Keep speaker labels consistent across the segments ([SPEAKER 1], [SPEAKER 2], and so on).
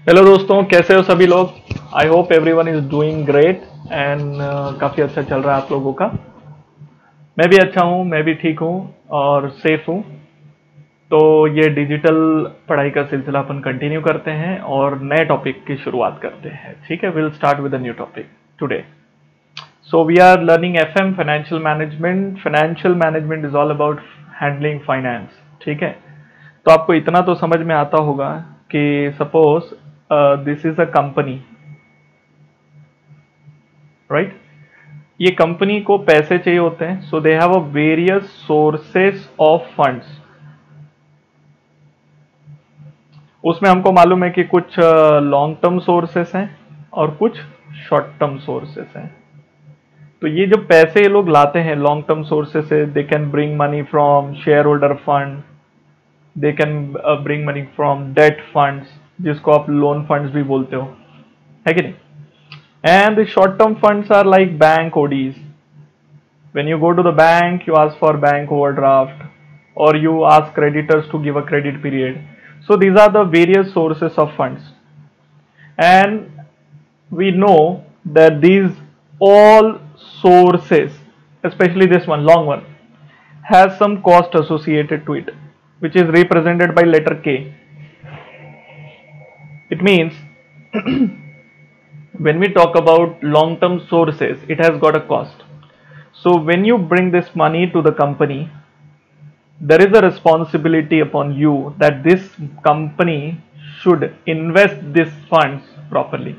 [SPEAKER 1] Hello दोस्तों, कैसे हो सभी लोग। I hope everyone is doing great and काफ़ी अच्छा चल रहा है आप लोगों का। मैं भी अच्छा हूँ, मैं भी ठीक हूँ और सेफ हूँ। तो ये डिजिटल पढ़ाई का सिलसिला अपन कंटिन्यू करते हैं और नए टॉपिक की शुरुआत करते हैं। ठीक है, will start with a new topic today. So we are learning FM financial management. Financial management is all about handling finance. ठीक है, तो आपको इतना तो समझ में आता होगा कि suppose this is a company, right. ये कंपनी को पैसे चाहिए होते हैं, so they have a various sources of funds. उसमें हमको मालूम है कि कुछ लॉन्ग टर्म सोर्सेस हैं और कुछ शॉर्ट टर्म सोर्सेस हैं। तो ये जो पैसे ये लोग लाते हैं लॉन्ग टर्म सोर्सेस से, they can bring money from share holder fund, they can bring money from date funds, जिसको आप लोन फंड्स भी बोलते हो, है कि नहीं। And the short term funds are like bank ODs. When you go to the bank, you ask for bank overdraft or you ask creditors to give a credit period. So these are the various sources of funds. And we know that these all sources, especially this one, long one, has some cost associated to it, which is represented by letter K. It means when we talk about long term sources, it has got a cost. So when you bring this money to the company, there is a responsibility upon you that this company should invest these funds properly.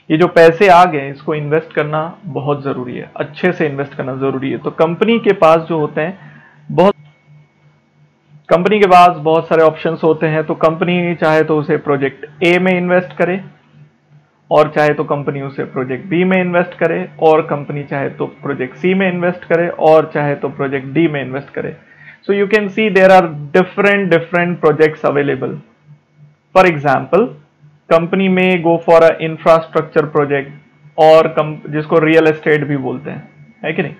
[SPEAKER 1] ये जो पैसे आ गए इसको invest करना बहुत जरूरी है, अच्छे से इन्वेस्ट करना जरूरी है। तो कंपनी के पास जो होते हैं बहुत कंपनी के पास बहुत सारे ऑप्शंस होते हैं। तो कंपनी चाहे तो उसे प्रोजेक्ट ए में इन्वेस्ट करे, और चाहे तो कंपनी उसे प्रोजेक्ट बी में इन्वेस्ट करे, और कंपनी चाहे तो प्रोजेक्ट सी में इन्वेस्ट करे, और चाहे तो प्रोजेक्ट डी में इन्वेस्ट करे। So you can see there are different projects available. For example, company में go for a infrastructure project, और जिसको रियल एस्टेट भी बोलते हैं, है कि नहीं।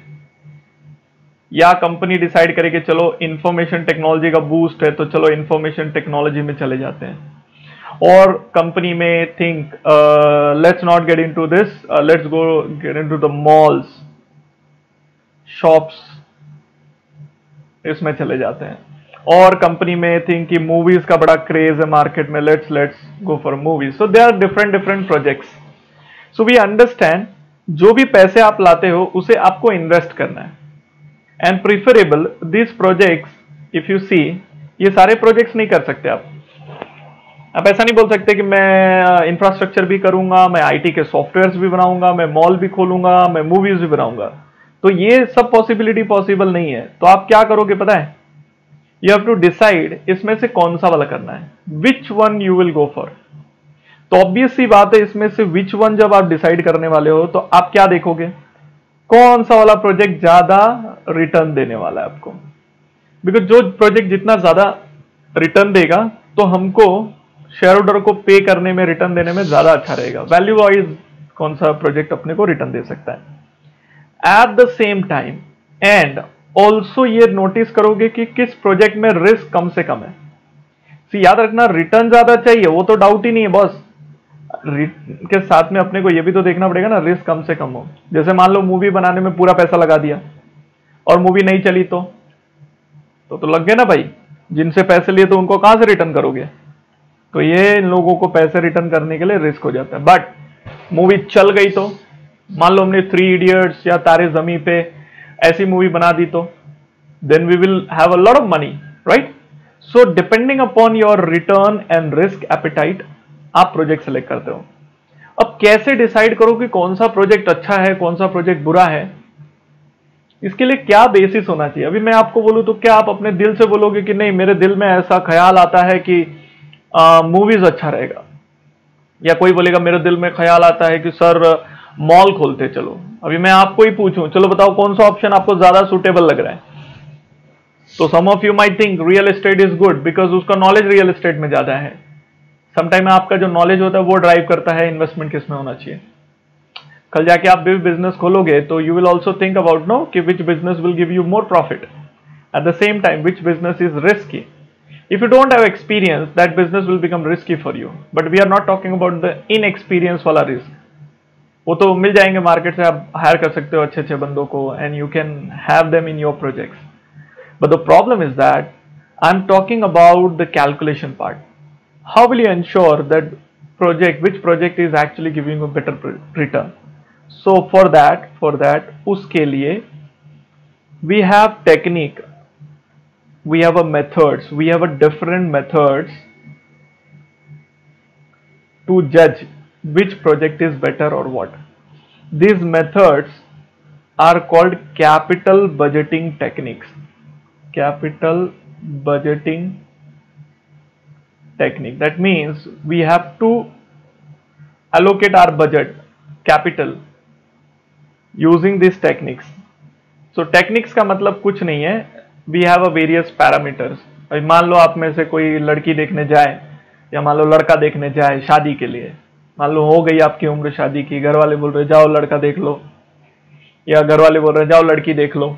[SPEAKER 1] या कंपनी डिसाइड करे कि चलो इंफॉर्मेशन टेक्नोलॉजी का बूस्ट है तो चलो इंफॉर्मेशन टेक्नोलॉजी में चले जाते हैं। और कंपनी में think let's not get into this, let's go get into the malls, shops, इसमें चले जाते हैं। और कंपनी में थिंक कि मूवीज का बड़ा क्रेज है मार्केट में, let's go for movies. So they are different projects. So we understand जो भी पैसे आप लाते हो उसे आपको इन्वेस्ट करना है। And preferable this projects, if you see, ये सारे प्रोजेक्ट्स नहीं कर सकते आप ऐसा नहीं बोल सकते कि मैं इंफ्रास्ट्रक्चर भी करूंगा, मैं आईटी के सॉफ्टवेयर्स भी बनाऊंगा, मैं मॉल भी खोलूंगा, मैं मूवीज भी बनाऊंगा। तो ये सब पॉसिबिलिटी पॉसिबल नहीं है। तो आप क्या करोगे पता है, यू हैव टू डिसाइड इसमें से कौन सा वाला करना है, which one you will go for. तो ऑब्वियस सी बात है, इसमें से विच वन जब आप डिसाइड करने वाले हो तो आप क्या देखोगे, कौन सा वाला प्रोजेक्ट ज्यादा रिटर्न देने वाला है आपको। बिकॉज जो प्रोजेक्ट जितना ज्यादा रिटर्न देगा तो हमको शेयर होल्डर को पे करने में, रिटर्न देने में ज्यादा अच्छा रहेगा। वैल्यू वाइज कौन सा प्रोजेक्ट अपने को रिटर्न दे सकता है। Eight the same time and also ये नोटिस करोगे कि किस प्रोजेक्ट में रिस्क कम से कम है। याद रखना, रिटर्न ज्यादा चाहिए वो तो डाउट ही नहीं है बॉस, के साथ में अपने को ये भी तो देखना पड़ेगा ना रिस्क कम से कम हो। जैसे मान लो मूवी बनाने में पूरा पैसा लगा दिया और मूवी नहीं चली तो लग गए ना भाई, जिनसे पैसे लिए तो उनको कहां से रिटर्न करोगे। तो ये इन लोगों को पैसे रिटर्न करने के लिए रिस्क हो जाता है। बट मूवी चल गई तो, मान लो हमने 3 इडियट्स या तारे जमी पे ऐसी मूवी बना दी तो then we will have a lot of money, right. So depending upon your return and risk appetite आप प्रोजेक्ट सेलेक्ट करते हो। अब कैसे डिसाइड करो कि कौन सा प्रोजेक्ट अच्छा है, कौन सा प्रोजेक्ट बुरा है, इसके लिए क्या बेसिस होना चाहिए। अभी मैं आपको बोलूं तो क्या आप अपने दिल से बोलोगे कि नहीं, मेरे दिल में ऐसा ख्याल आता है कि मूवीज अच्छा रहेगा, या कोई बोलेगा मेरे दिल में ख्याल आता है कि सर मॉल खोलते चलो। अभी मैं आपको ही पूछूं, चलो बताओ कौन सा ऑप्शन आपको ज्यादा सुटेबल लग रहा है। तो some of you might think real estate is good because उसका नॉलेज रियल एस्टेट में ज्यादा है। समटाइम आपका जो नॉलेज होता है वो ड्राइव करता है इन्वेस्टमेंट किस में होना चाहिए। कल जाके आप भी बिजनेस खोलोगे तो you will also think about no कि which business will give you more profit, at the same time which business is risky. If you don't have experience, that business will become risky for you. But we are not talking about the inexperience वाला risk. वो तो मिल जाएंगे market से, आप higher कर सकते हो अच्छे अच्छे बंदों को, and you can have them in your projects. But the problem is that I am talking about the calculation part. How will you ensure that which project is actually giving you better return? So for that उसके लिए we have technique, we have a methods, we have a different methods to judge which project is better or what. These methods are called capital budgeting techniques. Capital budgeting technique. That means we have to allocate our budget, capital, using these techniques. So techniques का मतलब कुछ नहीं है. We have a various parameters. मान लो आप में से कोई लड़की देखने जाए, या मान लो लड़का देखने जाए शादी के लिए. मान लो हो गई आपकी उम्र शादी की, घर वाले बोल रहे जाओ लड़का देख लो, या घर वाले बोल रहे जाओ लड़की देख लो.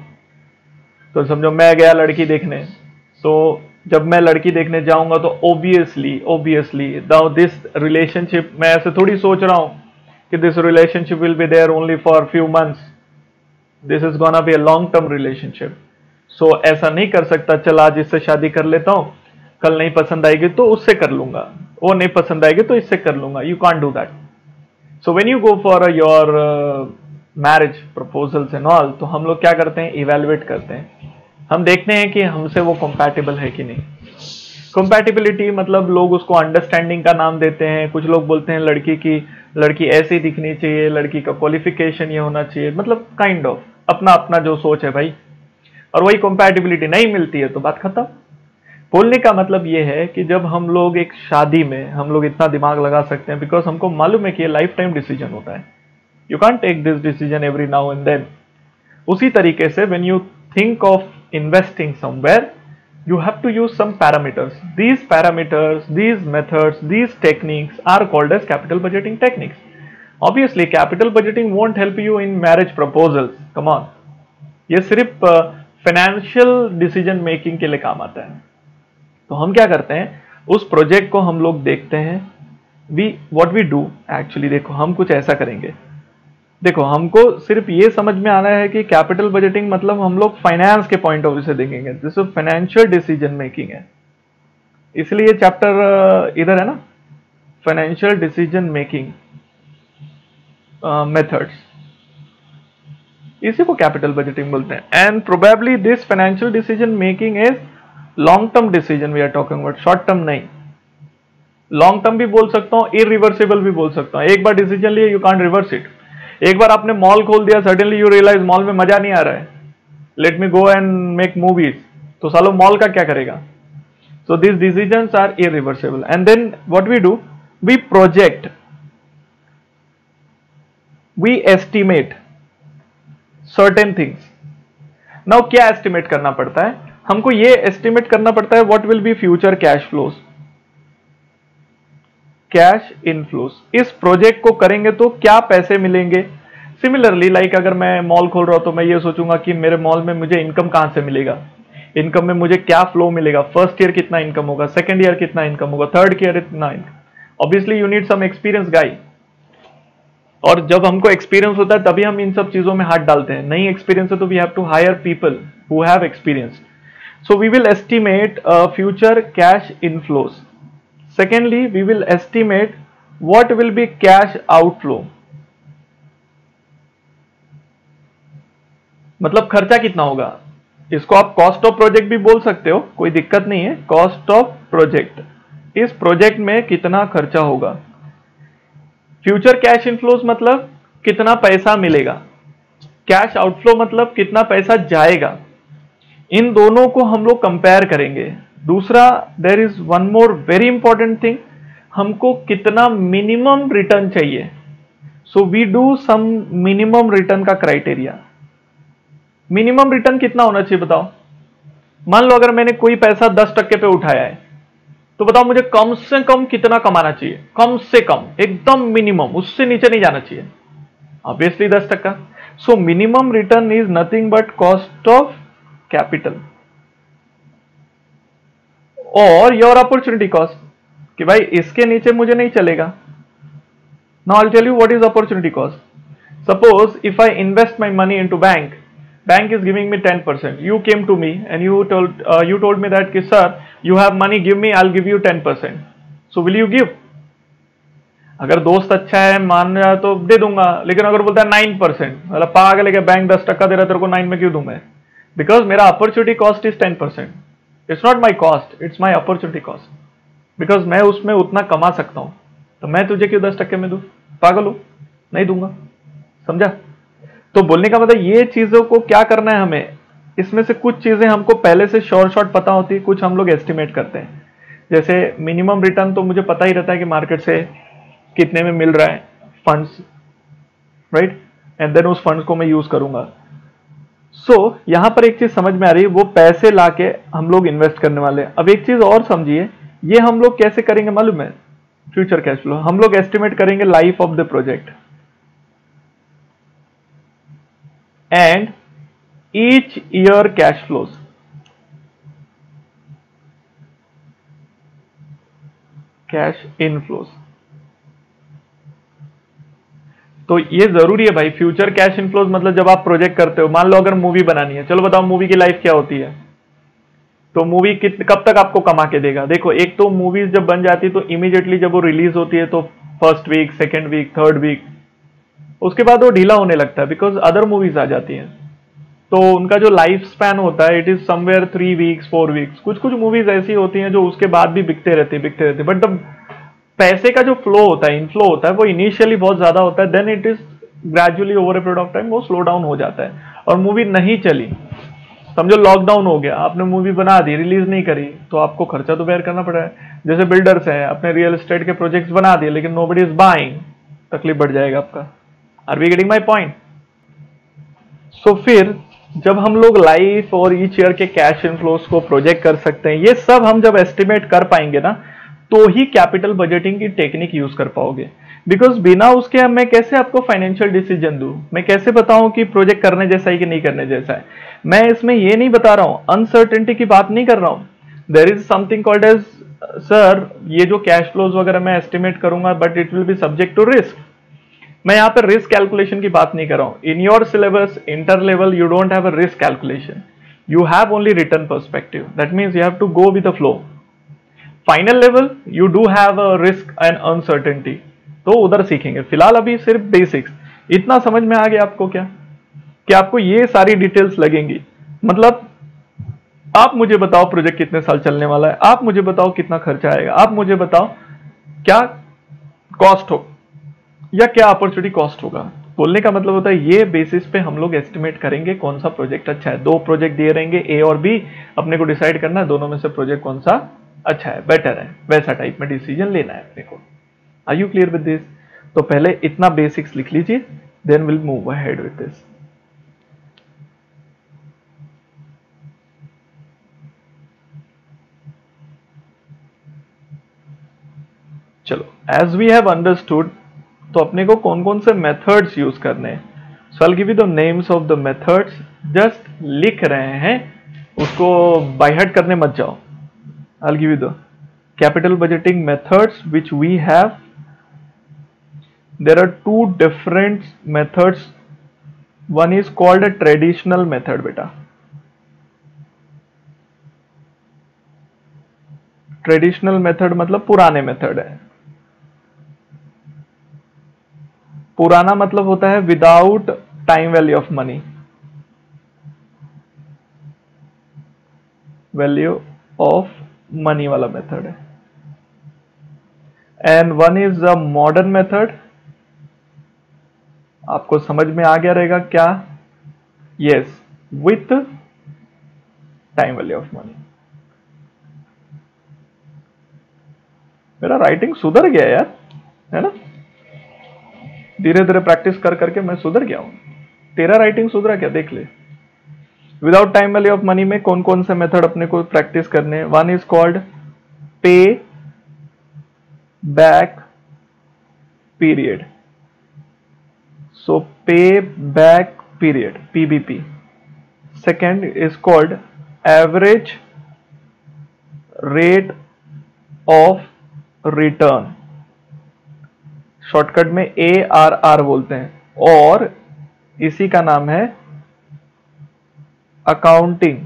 [SPEAKER 1] तो समझो मैं गया लड़की देखने. तो जब मैं लड़की देखने जाऊंगा तो ऑब्वियसली दिस रिलेशनशिप, मैं ऐसे थोड़ी सोच रहा हूं कि this relationship will be there only for few months. This is gonna be a long term relationship. So ऐसा नहीं कर सकता, चल आज इससे शादी कर लेता हूं, कल नहीं पसंद आएगी तो उससे कर लूंगा, वो नहीं पसंद आएगी तो इससे कर लूंगा. You can't do that. So when you go for your marriage proposals and all, तो हम लोग क्या करते हैं, इवेलुएट करते हैं. हम देखते हैं कि हमसे वो कंपैटिबल है कि नहीं. कंपैटिबिलिटी मतलब लोग उसको अंडरस्टैंडिंग का नाम देते हैं. कुछ लोग बोलते हैं लड़की ऐसी दिखनी चाहिए, लड़की का क्वालिफिकेशन ये होना चाहिए, मतलब काइंड ऑफ अपना अपना जो सोच है भाई. और वही कंपैटिबिलिटी नहीं मिलती है तो बात खत्म. बोलने का मतलब ये है कि जब हम लोग एक शादी में हम लोग इतना दिमाग लगा सकते हैं, बिकॉज हमको मालूम है कि ये लाइफ टाइम डिसीजन होता है. You can't take this decision every now and then. उसी तरीके से when you think of investing somewhere, you have to use some parameters. These parameters, these methods, these techniques are called as capital budgeting techniques. Obviously capital budgeting won't help you in marriage proposals. Come on, ये सिर्फ financial decision making के लिए काम आता है. तो हम क्या करते हैं, उस प्रोजेक्ट को हम लोग देखते हैं. what we do actually, देखो हम कुछ ऐसा करेंगे. देखो हमको सिर्फ ये समझ में आना है कि कैपिटल बजटिंग मतलब हम लोग फाइनेंस के पॉइंट ऑफ व्यू से देखेंगे. जैसे फाइनेंशियल डिसीजन मेकिंग है, इसलिए ये चैप्टर इधर है ना, फाइनेंशियल डिसीजन मेकिंग मेथड्स, इसी को कैपिटल बजटिंग बोलते हैं. And probably this financial decision making is long term decision we are talking about, short term नहीं. लॉन्ग टर्म भी बोल सकता हूँ, इरिवर्सिबल भी बोल सकता हूँ. एक बार डिसीजन लिए यू कांट रिवर्स इट. एक बार आपने मॉल खोल दिया, सडनली यू रियलाइज मॉल में मजा नहीं आ रहा है, let me go and make movies, तो सालो मॉल का क्या करेगा. So this decisions are irreversible. And then what we do, we project, we estimate certain things. Now क्या एस्टिमेट करना पड़ता है, हमको ये एस्टिमेट करना पड़ता है what will be future cash flows, cash inflows. इस प्रोजेक्ट को करेंगे तो क्या पैसे मिलेंगे. सिमिलरली लाइक अगर मैं मॉल खोल रहा हूं तो मैं ये सोचूंगा कि मेरे मॉल में मुझे इनकम कहां से मिलेगा, इनकम में मुझे क्या फ्लो मिलेगा, फर्स्ट ईयर कितना इनकम होगा, सेकंड ईयर कितना इनकम होगा, थर्ड ईयर कितना income. Obviously you need some experience guy, और जब हमको एक्सपीरियंस होता है तभी हम इन सब चीजों में हाथ डालते हैं. नहीं एक्सपीरियंस है तो we have to hire people who have experience. So we will estimate future cash inflows. Secondly, we will estimate what will be cash outflow. मतलब खर्चा कितना होगा. इसको आप कॉस्ट ऑफ प्रोजेक्ट भी बोल सकते हो, कोई दिक्कत नहीं है. कॉस्ट ऑफ प्रोजेक्ट, इस प्रोजेक्ट में कितना खर्चा होगा. फ्यूचर कैश इनफ्लोज मतलब कितना पैसा मिलेगा. कैश आउटफ्लो मतलब कितना पैसा जाएगा. इन दोनों को हम लोग कंपेयर करेंगे. दूसरा, there is one more very important thing, हमको कितना मिनिमम रिटर्न चाहिए. So we do some minimum return का क्राइटेरिया. मिनिमम रिटर्न कितना होना चाहिए बताओ. मान लो अगर मैंने कोई पैसा 10% पे उठाया है, तो बताओ मुझे कम से कम कितना कमाना चाहिए. कम से कम एकदम मिनिमम, उससे नीचे नहीं जाना चाहिए. Obviously 10%. So minimum return is nothing but cost of capital. और योर अपॉर्चुनिटी कॉस्ट, कि भाई इसके नीचे मुझे नहीं चलेगा. Now I tell you what is opportunity cost. Suppose if I invest my money into bank, bank is giving me 10%. You came to me and you told me that, sir, you have money, give me, I'll give you 10%. So will you give? अगर दोस्त अच्छा है मान रहा तो दे दूंगा, लेकिन अगर बोलता है 9%, मतलब पागल है, बैंक 10% दे रहा तेरे को 9 में क्यों दूं मैं? बिकॉज मेरा opportunity cost is 10%. It's not my cost, it's my opportunity cost. Because मैं उसमें उतना कमा सकता हूं, तो मैं तुझे क्यों 10% में दूं? पागल हो? नहीं दूंगा. समझा? तो बोलने का मतलब ये चीजों को क्या करना है हमें, इसमें से कुछ चीजें हमको पहले से शॉर्ट पता होती है, कुछ हम लोग एस्टिमेट करते हैं. जैसे मिनिमम रिटर्न तो मुझे पता ही रहता है कि मार्केट से कितने में मिल रहा है फंड्स, राइट, एंड देन उस फंड्स को मैं यूज करूंगा. सो यहां पर एक चीज समझ में आ रही है, वो पैसे लाके हम लोग इन्वेस्ट करने वाले हैं. अब एक चीज और समझिए, ये हम लोग कैसे करेंगे मालूम है? फ्यूचर कैश फ्लो हम लोग एस्टिमेट करेंगे life of the project and each year cash flows. Cash inflows. तो ये जरूरी है भाई. फ्यूचर कैश इनफ्लोज मतलब जब आप प्रोजेक्ट करते हो, मान लो अगर मूवी बनानी है, चलो बताओ मूवी की लाइफ क्या होती है, तो मूवी कब तक आपको कमा के देगा? देखो, एक तो मूवीज जब बन जाती है तो इमीडिएटली जब वो रिलीज होती है तो first week, second week, third week, उसके बाद वो ढीला होने लगता है बिकॉज अदर मूवीज आ जाती हैं. तो उनका जो लाइफ स्पैन होता है it is somewhere 3 weeks 4 weeks. कुछ कुछ मूवीज ऐसी होती हैं जो उसके बाद भी बिकते रहते. बट द पैसे का जो फ्लो होता है, इनफ्लो होता है, वो इनिशियली बहुत ज्यादा होता है, then it is gradually over a period of time वो स्लो डाउन हो जाता है. और मूवी नहीं चली, समझो लॉकडाउन हो गया, आपने मूवी बना दी, रिलीज नहीं करी, तो आपको खर्चा तो बेयर करना पड़ा है. जैसे बिल्डर्स हैं, अपने रियल एस्टेट के प्रोजेक्ट्स बना दिए लेकिन नोबडी इज बाइंग, तकलीफ बढ़ जाएगा आपका. Are we getting my point? So फिर जब हम लोग लाइफ और ईच ईयर के कैश इनफ्लोस को प्रोजेक्ट कर सकते हैं, ये सब हम जब एस्टिमेट कर पाएंगे ना, तो ही कैपिटल बजटिंग की टेक्निक यूज कर पाओगे. बिकॉज बिना उसके मैं कैसे आपको फाइनेंशियल डिसीजन दूं, मैं कैसे बताऊं कि प्रोजेक्ट करने जैसा है कि नहीं करने जैसा है. मैं इसमें ये नहीं बता रहा हूं, अनसर्टेनिटी की बात नहीं कर रहा हूं. There is something called as, sir ये जो कैश फ्लोज वगैरह मैं एस्टिमेट करूंगा but it will be subject to risk. मैं यहां पर रिस्क कैलकुलेशन की बात नहीं कर रहा हूं. In your syllabus inter level you don't have a risk calculation, you have only return perspective. That means you have to go with the flow. Final level you do have a risk and uncertainty, तो उधर सीखेंगे. फिलहाल अभी सिर्फ basics. इतना समझ में आ गया आपको क्या, कि आपको ये सारी डिटेल्स लगेंगी. मतलब आप मुझे बताओ प्रोजेक्ट कितने साल चलने वाला है, आप मुझे बताओ कितना खर्चा आएगा, आप मुझे बताओ क्या कॉस्ट हो या क्या अपॉर्चुनिटी कॉस्ट होगा. बोलने का मतलब होता है ये बेसिस पे हम लोग एस्टिमेट करेंगे कौन सा प्रोजेक्ट अच्छा है. 2 प्रोजेक्ट दिए रहेंगे ए और बी, अपने को डिसाइड करना है दोनों में से प्रोजेक्ट कौन सा अच्छा है, बेटर है, वैसा टाइप में डिसीजन लेना है अपने को. Are you clear with this? तो पहले इतना बेसिक्स लिख लीजिए, then will move ahead with this. चलो, एज वी हैव अंडरस्टूड, तो अपने को कौन कौन से मेथड्स यूज करने हैं. So I will give you the names of the methods. Just लिख रहे हैं, उसको बाय हार्ट करने मत जाओ. I will give you the capital budgeting methods which we have. There are 2 different methods. One is called a traditional method. बेटा, traditional method मतलब पुराने मेथड है. पुराना मतलब होता है without time value of money, value of money वाला method है. And one is a modern method. आपको समझ में आ गया रहेगा क्या? Yes, with time value of money. मेरा राइटिंग सुधर गया यार, है ना? धीरे धीरे प्रैक्टिस कर करके मैं सुधर गया हूं. तेरा राइटिंग सुधरा क्या? देख ले. Without time value of money में कौन कौन से मेथड अपने को प्रैक्टिस करने. One is called pay back period. सो पे back period, PBP. Second is called average rate of return, shortcut में ARR बोलते हैं, और इसी का नाम है accounting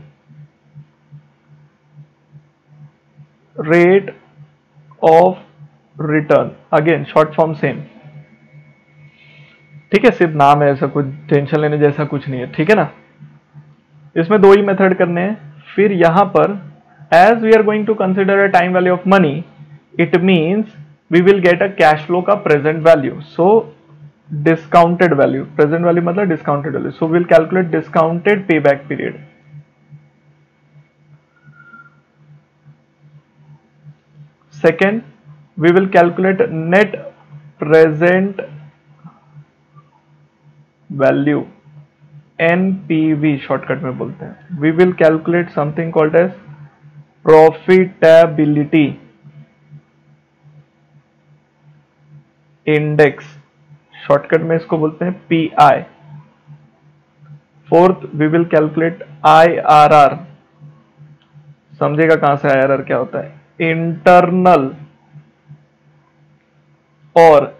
[SPEAKER 1] rate of return, again short form same. ठीक है, सिर्फ नाम है, ऐसा कुछ टेंशन लेने जैसा कुछ नहीं है, ठीक है ना। इसमें दो ही मेथड करने हैं। फिर यहां पर as we are going to consider a time value of money, it means we will get a cash flow का present value, so discounted value, present value मतलब discounted value, so will calculate discounted pay back period. Second, we will calculate net present value, NPV shortcut में बोलते हैं। We will calculate something called as profitability index, shortcut में इसको बोलते हैं PI। Fourth, we will calculate IRR, समझेगा कहां से IRR क्या होता है, इंटरनल और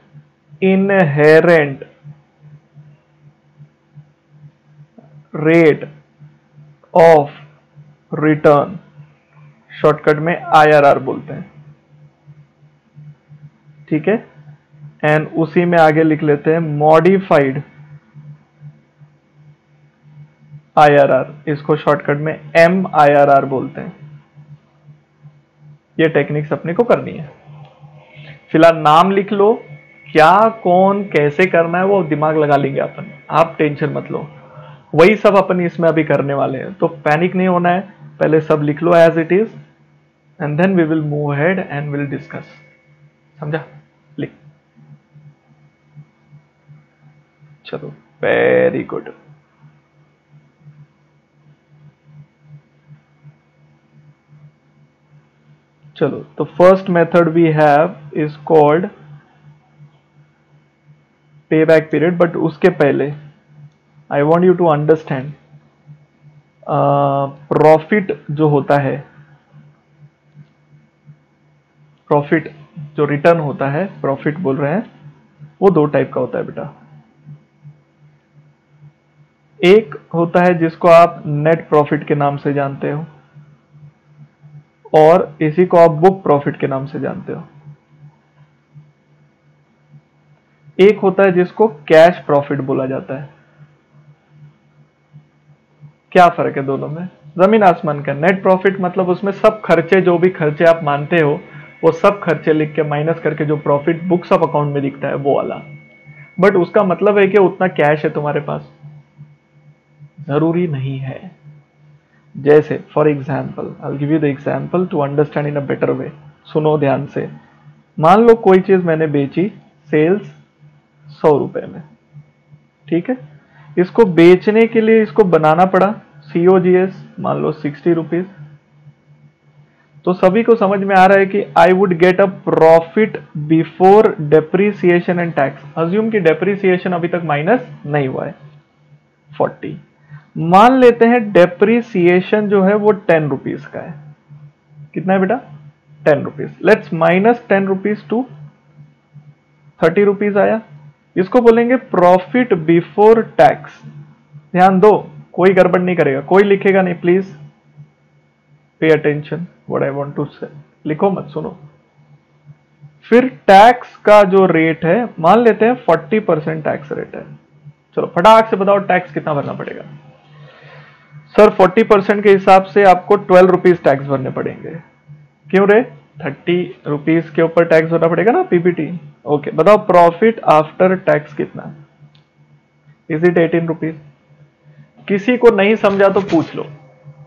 [SPEAKER 1] inherent rate of return, shortcut में IRR बोलते हैं, ठीक है। एंड उसी में आगे लिख लेते हैं मॉडिफाइड IRR, इसको शॉर्टकट में MIRR बोलते हैं। ये टेक्निक्स अपने को करनी है। फिलहाल नाम लिख लो, क्या कौन कैसे करना है वो दिमाग लगा लेंगे अपन, आप टेंशन मत लो, वही सब अपन इसमें अभी करने वाले हैं, तो पैनिक नहीं होना है। पहले सब लिख लो as it is and then we will move ahead and will discuss, समझा। लिख, चलो, वेरी गुड। चलो, तो first method we have is called pay back period, but उसके पहले I want you to understand profit जो होता है, प्रॉफिट जो रिटर्न होता है, प्रॉफिट बोल रहे हैं, वो दो टाइप का होता है बेटा। एक होता है जिसको आप नेट प्रॉफिट के नाम से जानते हो, और इसी को आप बुक प्रॉफिट के नाम से जानते हो। एक होता है जिसको कैश प्रॉफिट बोला जाता है। क्या फर्क है दोनों में, जमीन आसमान का। नेट प्रॉफिट मतलब उसमें सब खर्चे, जो भी खर्चे आप मानते हो वो सब खर्चे लिख के माइनस करके जो प्रॉफिट बुक्स ऑफ अकाउंट में दिखता है वो वाला। बट उसका मतलब है कि उतना कैश है तुम्हारे पास, जरूरी नहीं है। जैसे for example, I will give you the example to understand in a better way. सुनो ध्यान से, मान लो कोई चीज मैंने बेची सेल्स 100 रुपए में, ठीक है। इसको बेचने के लिए इसको बनाना पड़ा COGS, मान लो 60 रुपीज। तो सभी को समझ में आ रहा है कि I would get a profit before depreciation and tax. Assume कि डेप्रीसिएशन अभी तक माइनस नहीं हुआ है, 40। मान लेते हैं डेप्रीसिएशन जो है वो 10 रुपीज का है। कितना है बेटा, 10 rupees. Let's minus 10 rupees to 30 rupees आया। इसको बोलेंगे प्रॉफिट बिफोर टैक्स। ध्यान दो, कोई गड़बड़ नहीं करेगा, कोई लिखेगा नहीं, please pay attention what I want to say, लिखो मत, सुनो। फिर टैक्स का जो रेट है, मान लेते हैं 40% टैक्स रेट है। चलो फटाक से बताओ टैक्स कितना भरना पड़ेगा। सर 40% के हिसाब से आपको 12 रुपीज टैक्स भरने पड़ेंगे। क्यों रे, 30 रुपीज के ऊपर टैक्स भरना पड़ेगा ना, PBT। ओके, बताओ प्रॉफिट आफ्टर टैक्स कितना, इज इट 18 रुपीज। किसी को नहीं समझा तो पूछ लो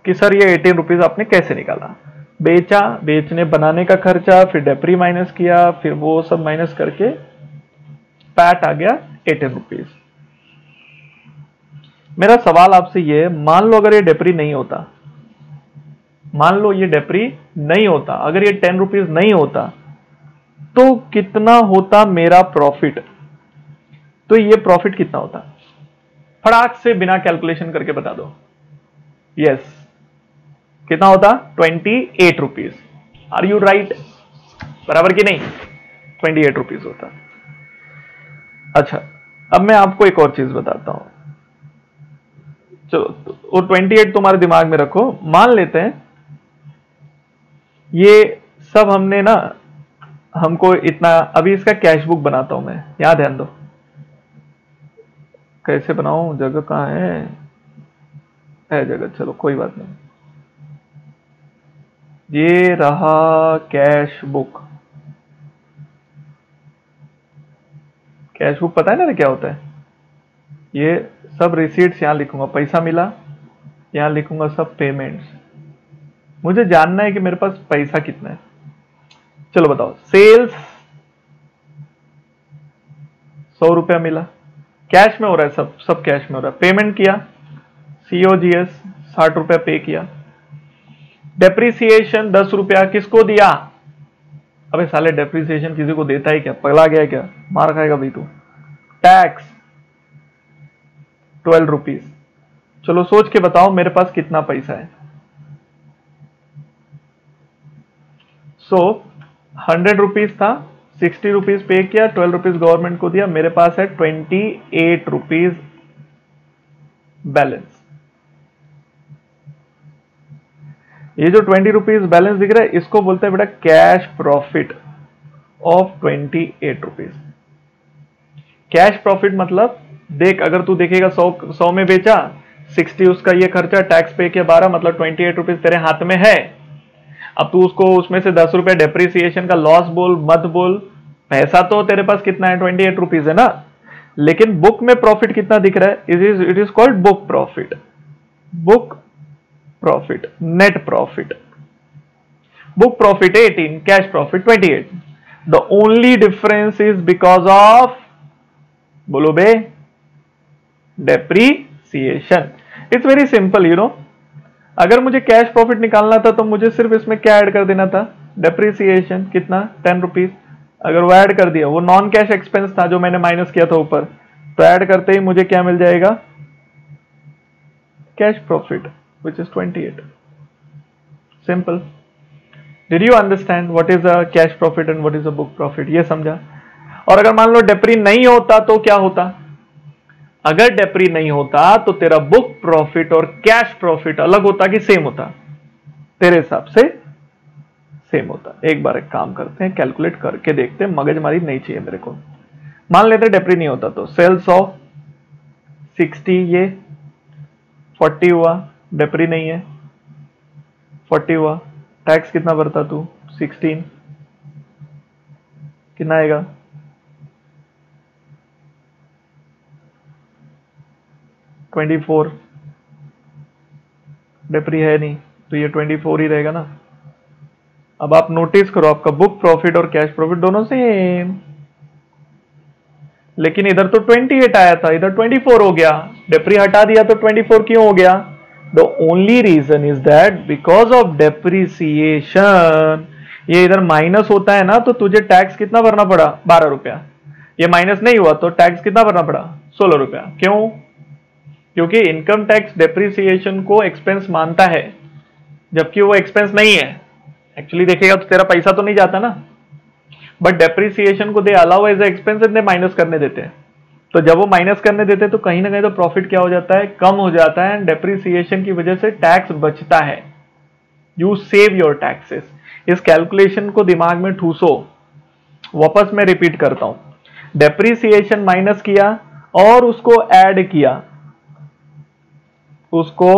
[SPEAKER 1] कि सर ये 18 रुपीज आपने कैसे निकाला। बेचा, बेचने बनाने का खर्चा, फिर डेप्री माइनस किया, फिर वो सब माइनस करके पैट आ गया 18 रुपीज। मेरा सवाल आपसे ये, मान लो अगर ये डेप्री नहीं होता, मान लो ये डेप्री नहीं होता, अगर ये 10 रुपीज नहीं होता तो कितना होता मेरा प्रॉफिट। तो ये प्रॉफिट कितना होता, फटाक से बिना कैलकुलेशन करके बता दो। यस, कितना होता, 28 रुपीज। Are you right? बराबर कि नहीं? 28 रुपीज होता। अच्छा, अब मैं आपको एक और चीज बताता हूं। चलो, वो 28 तुम्हारे दिमाग में रखो। मान लेते हैं ये सब हमने ना, हमको इतना, अभी इसका कैश बुक बनाता हूं मैं, यहां ध्यान दो। कैसे बनाऊं, जगह कहां है जगह, चलो कोई बात नहीं। ये रहा कैश बुक। कैश बुक पता है ना क्या होता है? ये सब रिसीट्स यहां लिखूंगा, पैसा मिला, यहां लिखूंगा सब पेमेंट्स। मुझे जानना है कि मेरे पास पैसा कितना है। चलो बताओ, सेल्स 100 रुपया मिला, कैश में हो रहा है, सब कैश में हो रहा है। पेमेंट किया, COGS 60 रुपया पे किया। डेप्रिसिएशन 10 रुपया किसको दिया? अबे साले, डेप्रिसिएशन किसी को देता है क्या? पगला गया क्या? मार खाएगा भाई तू। Tax 12 rupees. चलो सोच के बताओ मेरे पास कितना पैसा है। 100 रुपीज था, 60 रुपीज पे किया, 12 रुपीज गवर्नमेंट को दिया, मेरे पास है 28 रुपीज बैलेंस। ये जो 20 रुपीज बैलेंस दिख रहा है, इसको बोलते हैं बेटा cash profit of 28 rupees. Cash profit मतलब, देख अगर तू देखेगा 100 में बेचा, 60 उसका ये खर्चा, टैक्स पे किया 12, मतलब 28 रुपीज तेरे हाथ में है। अब तू उसको उसमें से 10 रुपया डेप्रिसिएशन का लॉस बोल मत बोल, पैसा तो तेरे पास कितना है? 28 रुपीज है ना। लेकिन बुक में प्रॉफिट कितना दिख रहा है? It is called book profit. Book profit, net profit. Book profit 18, cash profit 28। The only difference is because of, बोलो बे, depreciation. It's very simple, you know. अगर मुझे कैश प्रॉफिट निकालना था तो मुझे सिर्फ इसमें क्या ऐड कर देना था? डेप्रीसिएशन। कितना? 10 रुपीज। अगर वो ऐड कर दिया, वो नॉन कैश एक्सपेंस था जो मैंने माइनस किया था ऊपर, तो ऐड करते ही मुझे क्या मिल जाएगा? Cash profit which is 28. Simple. Did you understand what is a cash profit and what is a book profit? ये समझा? और अगर मान लो डेप्री नहीं होता तो क्या होता? अगर डेप्री नहीं होता तो तेरा बुक प्रॉफिट और कैश प्रॉफिट अलग होता कि सेम होता? तेरे हिसाब से सेम होता। एक बार एक काम करते हैं, कैलकुलेट करके देखते हैं, मगजमारी नहीं चाहिए मेरे को। मान लेते डेप्री नहीं होता तो सेल्स ऑफ 60, ये 40 हुआ, डेप्री नहीं है, 40 हुआ। टैक्स कितना भरता तू? 16, कितना आएगा? 24। डेप्री है नहीं तो ये 24 ही रहेगा ना। अब आप नोटिस करो, आपका बुक प्रॉफिट और कैश प्रॉफिट दोनों सेम, लेकिन इधर तो 28 आया था, इधर 24 हो गया। डेप्री हटा दिया तो 24 क्यों हो गया? The only reason is that because of depreciation, ये इधर माइनस होता है ना, तो तुझे टैक्स कितना भरना पड़ा? 12 रुपया। ये माइनस नहीं हुआ तो टैक्स कितना भरना पड़ा? 16 रुपया। क्यों? क्योंकि इनकम टैक्स डेप्रिसिएशन को एक्सपेंस मानता है, जबकि वो एक्सपेंस नहीं है। एक्चुअली देखेगा तो तेरा पैसा तो नहीं जाता ना, बट डेप्रिसिएशन को दे अलाउ एज एक्सपेंस, इतने माइनस करने देते हैं। तो जब वो माइनस करने देते हैं तो कहीं ना कहीं तो प्रॉफिट क्या हो जाता है? कम हो जाता है। डेप्रिसिएशन की वजह से टैक्स बचता है। You save your taxes. इस कैलकुलेशन को दिमाग में ठूसो। वापस मैं रिपीट करता हूं, डेप्रिसिएशन माइनस किया और उसको ऐड किया, उसको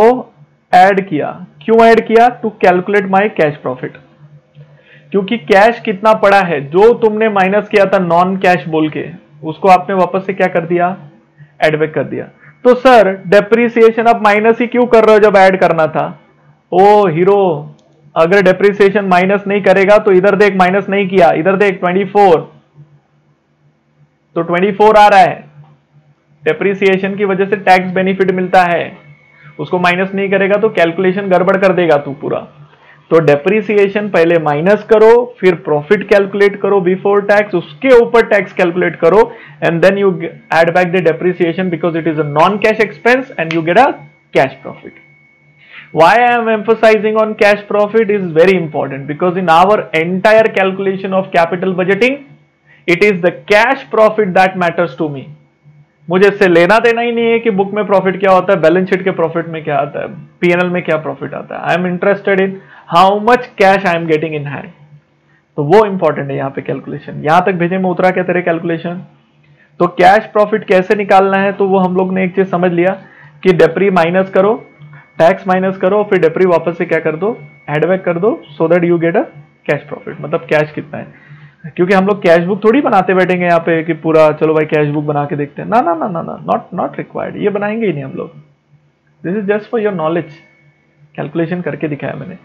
[SPEAKER 1] ऐड किया। क्यों ऐड किया? To calculate my cash profit. क्योंकि कैश कितना पड़ा है, जो तुमने माइनस किया था नॉन कैश बोल के, उसको आपने वापस से क्या कर दिया? ऐड बैक कर दिया। तो सर डेप्रिसिएशन आप माइनस ही क्यों कर रहे हो जब ऐड करना था? ओ हीरो, अगर डेप्रिसिएशन माइनस नहीं करेगा तो इधर देख, माइनस नहीं किया, इधर देख 24, तो 24 आ रहा है। डेप्रिसिएशन की वजह से टैक्स बेनिफिट मिलता है, उसको माइनस नहीं करेगा तो कैलकुलेशन गड़बड़ कर देगा तू पूरा। तो डेप्रिसिएशन पहले माइनस करो, फिर प्रॉफिट कैलकुलेट करो बिफोर टैक्स, उसके ऊपर टैक्स कैलकुलेट करो, and then you add back the depreciation because it is a non cash expense and you get a cash profit. Why I am emphasizing on cash profit is very important because in our entire calculation of capital budgeting, it is the cash profit that matters to me. मुझे इससे लेना देना ही नहीं है कि book में profit क्या होता है, बैलेंस शीट के प्रॉफिट में क्या आता है, पीएनएल में क्या प्रॉफिट आता है. I am interested in how much cash I am getting in hand. तो वो इंपॉर्टेंट है यहाँ पे कैलकुलेशन. यहां तक भेजे में उतरा क्या तेरे कैलकुलेशन. तो कैश प्रॉफिट कैसे निकालना है, तो वो हम लोग ने एक चीज समझ लिया कि डेप्री माइनस करो, टैक्स माइनस करो, फिर डेप्री वापस से क्या कर दो, एड बैक कर दो, so that you get a cash profit. मतलब कैश कितना है, क्योंकि हम लोग कैश बुक थोड़ी बनाते बैठेंगे यहाँ पे कि पूरा चलो भाई कैश बुक बना के देखते हैं. ना ना ना ना ना, नॉट रिक्वायर्ड. ये बनाएंगे ही नहीं हम लोग. This is just for your knowledge. Calculation करके दिखाया मैंने.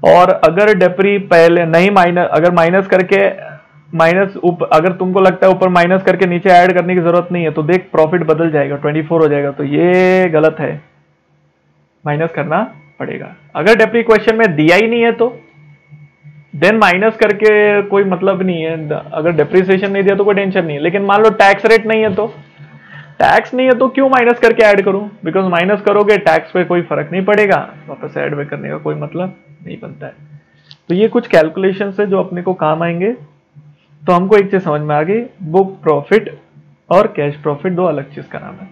[SPEAKER 1] और अगर डेप्री पहले नहीं माइनस, अगर माइनस करके माइनस अगर तुमको लगता है ऊपर माइनस करके नीचे ऐड करने की जरूरत नहीं है, तो देख प्रॉफिट बदल जाएगा, 24 हो जाएगा. तो ये गलत है, माइनस करना पड़ेगा. अगर डेप्री क्वेश्चन में दिया ही नहीं है तो देन माइनस करके कोई मतलब नहीं है. अगर डेप्रिसिएशन नहीं दिया तो कोई टेंशन नहीं है. लेकिन मान लो टैक्स रेट नहीं है, तो टैक्स नहीं है तो क्यों माइनस करके ऐड करूं. बिकॉज माइनस करोगे टैक्स पे कोई फर्क नहीं पड़ेगा, वापस ऐड बैक करने का कोई मतलब नहीं बनता है. तो ये कुछ कैलकुलेशन है जो अपने को काम आएंगे. तो हमको एक चीज समझ में आ गई, बुक प्रॉफिट और कैश प्रॉफिट दो अलग चीज का नाम है.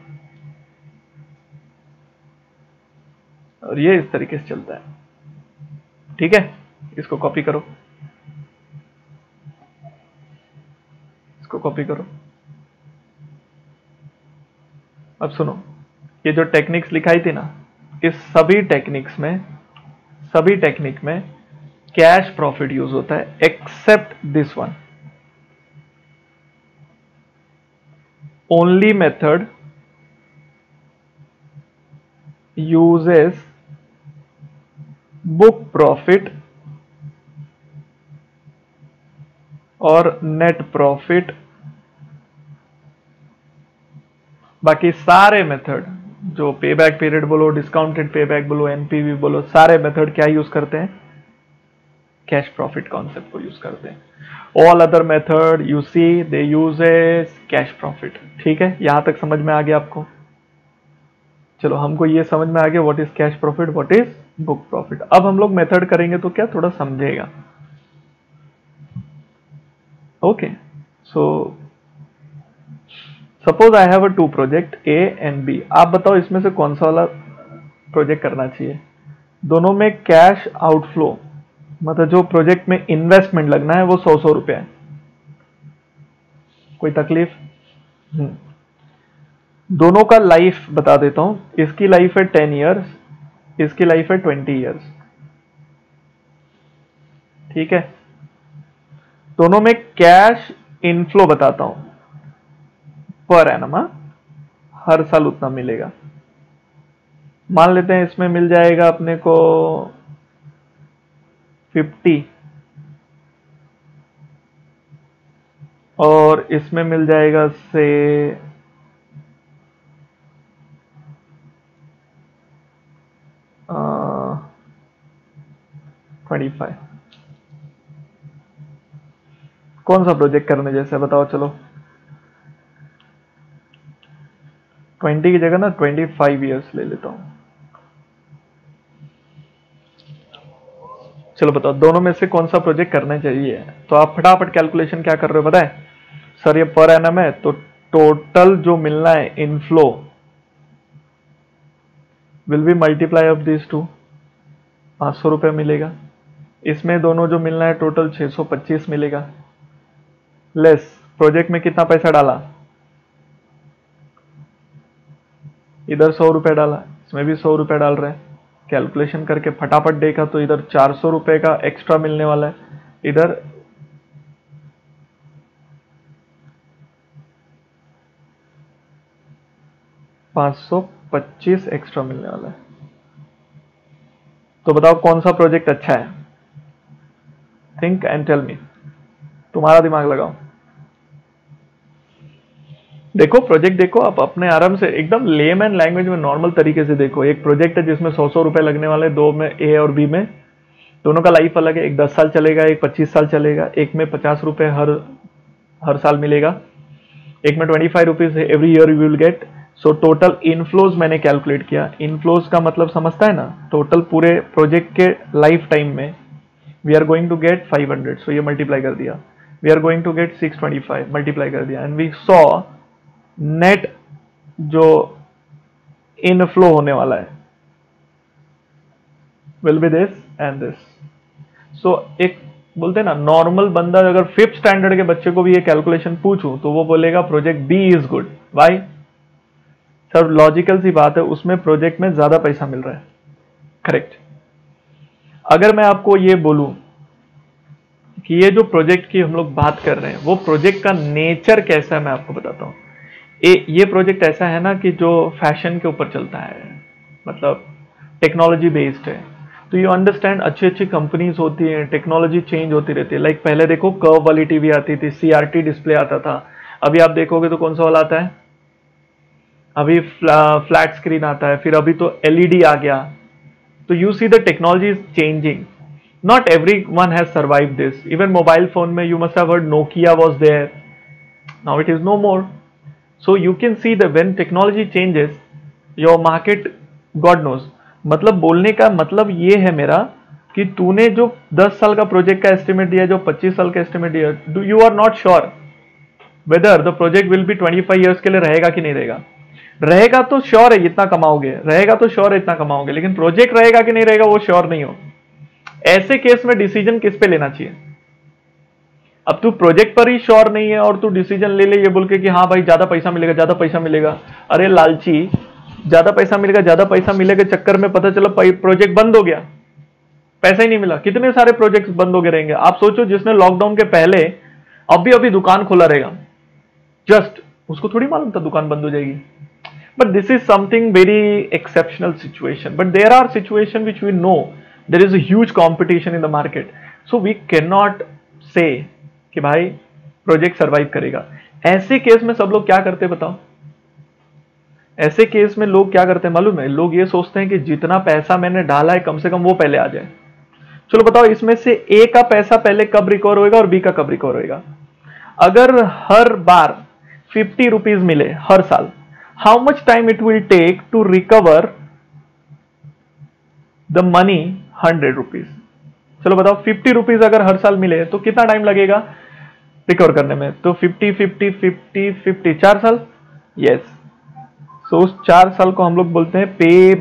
[SPEAKER 1] और ये इस तरीके से चलता है. ठीक है, इसको कॉपी करो, इसको कॉपी करो. अब सुनो, ये जो टेक्निक्स लिखाई थी ना, इस सभी टेक्निक में कैश प्रॉफिट यूज होता है, except this one. Only method uses book profit और नेट प्रॉफिट. बाकी सारे मेथड जो पे बैक पीरियड बोलो, डिस्काउंटेड पे बैक बोलो, एनपीवी बोलो, सारे मेथड क्या यूज करते हैं, कैश प्रॉफिट कॉन्सेप्ट को यूज करते हैं. All other method you see they uses cash profit. ठीक है, यहां तक समझ में आ गया आपको. चलो, हमको ये समझ में आ गया what is cash profit, what is book profit. अब हम लोग मेथड करेंगे तो क्या थोड़ा समझेगा. Okay, so suppose I have a 2 project A and B. आप बताओ इसमें से कौन सा वाला प्रोजेक्ट करना चाहिए. दोनों में कैश आउटफ्लो, मतलब जो प्रोजेक्ट में इन्वेस्टमेंट लगना है वो 100 रुपए है. कोई तकलीफ. दोनों का लाइफ बता देता हूं. इसकी लाइफ है 10 इयर्स, इसकी लाइफ है 20 इयर्स. ठीक है, दोनों में कैश इनफ्लो बताता हूं पर एनम. हर साल उतना मिलेगा. मान लेते हैं इसमें मिल जाएगा अपने को 50 और इसमें मिल जाएगा से 25. कौन सा प्रोजेक्ट करने जैसे बताओ. चलो 20 की जगह ना 25 इयर्स ले लेता हूं. चलो बताओ दोनों में से कौन सा प्रोजेक्ट करना चाहिए. तो आप फटाफट कैलकुलेशन क्या कर रहे हो, पता है सर ये पर एनम है, तो टोटल जो मिलना है inflow will be multiply of this two, 500 रुपए मिलेगा. इसमें दोनों जो मिलना है टोटल 625 मिलेगा. लेस प्रोजेक्ट में कितना पैसा डाला, इधर 100 रुपए डाला, इसमें भी 100 रुपए डाल रहे हैं. कैलकुलेशन करके फटाफट देखा तो इधर 400 रुपए का एक्स्ट्रा मिलने वाला है, इधर 525 एक्स्ट्रा मिलने वाला है. तो बताओ कौन सा प्रोजेक्ट अच्छा है. Think and tell me. तुम्हारा दिमाग लगाओ. देखो प्रोजेक्ट देखो, आप अपने आराम से एकदम लेमैन लैंग्वेज में नॉर्मल तरीके से देखो. एक प्रोजेक्ट है जिसमें 100 रुपए लगने वाले, दो में ए और बी में, दोनों का लाइफ अलग है. एक 10 साल चलेगा, एक 25 साल चलेगा. एक में 50 रुपए हर साल मिलेगा, एक में 25 rupees every year you will get. So total inflows मैंने कैलकुलेट किया। इनफ्लोज का मतलब समझता है ना, टोटल पूरे प्रोजेक्ट के लाइफ टाइम में we are going to get 500, so ये मल्टीप्लाई कर दिया। We are going to get 625, multiply कर दिया। एंड वी सॉ नेट जो इनफ्लो होने वाला है will be this and this. So एक बोलते हैं ना, नॉर्मल बंदा अगर 5th स्टैंडर्ड के बच्चे को भी ये कैलकुलेशन पूछूं तो वो बोलेगा project B is good. Why sir? Logical सी बात है, उसमें प्रोजेक्ट में ज्यादा पैसा मिल रहा है। करेक्ट। अगर मैं आपको ये बोलूं कि ये जो प्रोजेक्ट की हम लोग बात कर रहे हैं वो प्रोजेक्ट का नेचर कैसा है, मैं आपको बताता हूं। ये प्रोजेक्ट ऐसा है ना कि जो फैशन के ऊपर चलता है, मतलब टेक्नोलॉजी बेस्ड है। तो यू अंडरस्टैंड, अच्छी अच्छी कंपनीज होती हैं, टेक्नोलॉजी चेंज होती रहती है। लाइक पहले देखो कर्व वाली टीवी आती थी, CRT डिस्प्ले आता था। अभी आप देखोगे तो कौन सा वाला आता है? अभी फ्लैट स्क्रीन आता है, फिर अभी तो LED आ गया। तो you see the technology is changing. Not every one has survive this. Even mobile phone में you must have heard Nokia was there, now it is no more. So you can see the when technology changes your market god knows. मतलब बोलने का मतलब ये है मेरा कि तूने जो 10 साल का प्रोजेक्ट का एस्टिमेट दिया, जो 25 साल का एस्टिमेट दिया, you are not sure whether the project will be 25 years के लिए रहेगा कि नहीं रहेगा। रहेगा तो श्योर है इतना कमाओगे, रहेगा तो श्योर है इतना कमाओगे, लेकिन प्रोजेक्ट रहेगा कि नहीं रहेगा वो श्योर नहीं हो। ऐसे केस में डिसीजन किस पे लेना चाहिए? अब तू प्रोजेक्ट पर ही श्योर नहीं है और तू डिसीजन ले ले ये बोल के कि हाँ भाई ज्यादा पैसा मिलेगा, ज्यादा पैसा मिलेगा। अरे लालची, ज्यादा पैसा मिलेगा, ज्यादा पैसा मिलेगा चक्कर में पता चला प्रोजेक्ट बंद हो गया, पैसा ही नहीं मिला। कितने सारे प्रोजेक्ट्स बंद हो गए रहेंगे। आप सोचो जिसने लॉकडाउन के पहले अभी अभी दुकान खोला रहेगा, जस्ट उसको थोड़ी मालूम था दुकान बंद हो जाएगी। But this is something very exceptional situation, but there are situation which we know there is a huge competition in the market. So we can not say कि भाई प्रोजेक्ट सर्वाइव करेगा। ऐसे केस में सब लोग क्या करते हैं बताओ? ऐसे केस में लोग क्या करते हैं मालूम है? लोग ये सोचते हैं कि जितना पैसा मैंने डाला है कम से कम वो पहले आ जाए। चलो बताओ, इसमें से ए का पैसा पहले कब रिकवर होएगा और बी का कब रिकवर होएगा? अगर हर बार 50 रुपीज मिले हर साल, how much time it will take to recover the money 100 rupees? चलो बताओ, 50 रुपीज अगर हर साल मिले तो कितना टाइम लगेगा रिकवर करने में? तो 50 50 50 50 4 साल। यस। सो उस 4 साल को हम लोग बोलते हैं पे